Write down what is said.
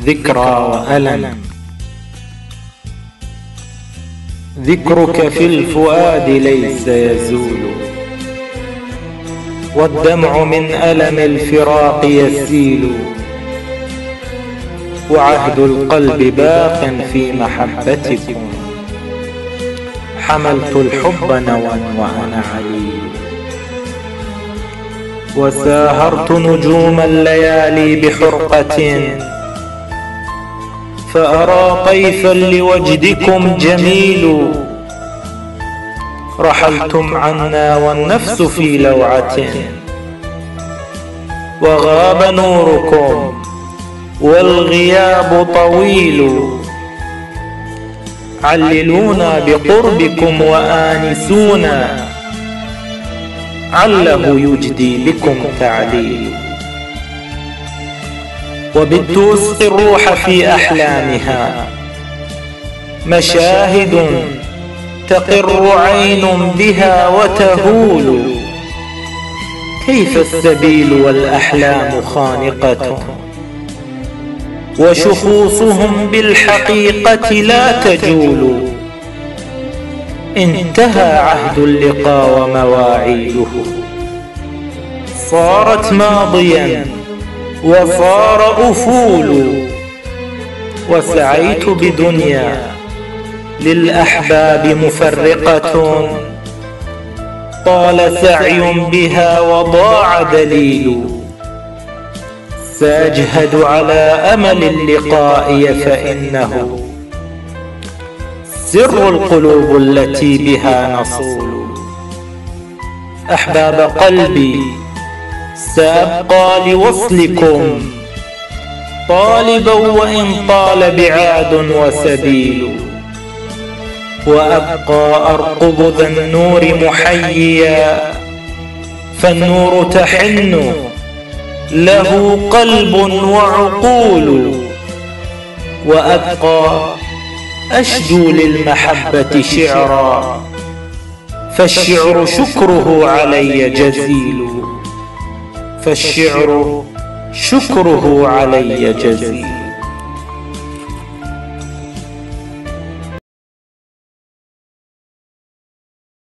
ذكرى وألم. ذكرك في الفؤاد ليس يزول، والدمع من ألم الفراق يسيل، وعهد القلب باق في محبتكم، حملت الحب نوى وأنا عليل. وساهرت نجوم الليالي بحرقة، فأرى طيفا لوجدكم جميل. رحلتم عنا والنفس في لوعة، وغاب نوركم والغياب طويل. عللونا بقربكم وآنسونا، عله يجدي بكم تعليل. وبت أسقي الروح في أحلامها، مشاهد تقر عين بها وتهول. كيف السبيل والأحلام خانقة، وشخوصهم بالحقيقة لا تجول. انتهى عهد اللقاء ومواعيده، صارت ماضيا وصار أفول. وسعيت بدنيا للأحباب مفرقة، طال سعي بها وضاع دليل. سأجهد على أمل اللقاء، فإنه سر القلوب التي بها نصول. أحباب قلبي سأبقى لوصلكم، طالبا وإن طال بعاد وسبيل. وأبقى أرقب ذا النور محييا، فالنور تحن له قلب وعقول. وأبقى أشجو للمحبة شعرا، فالشعر شكره علي جزيل. فالشعر شكره علي جزيل.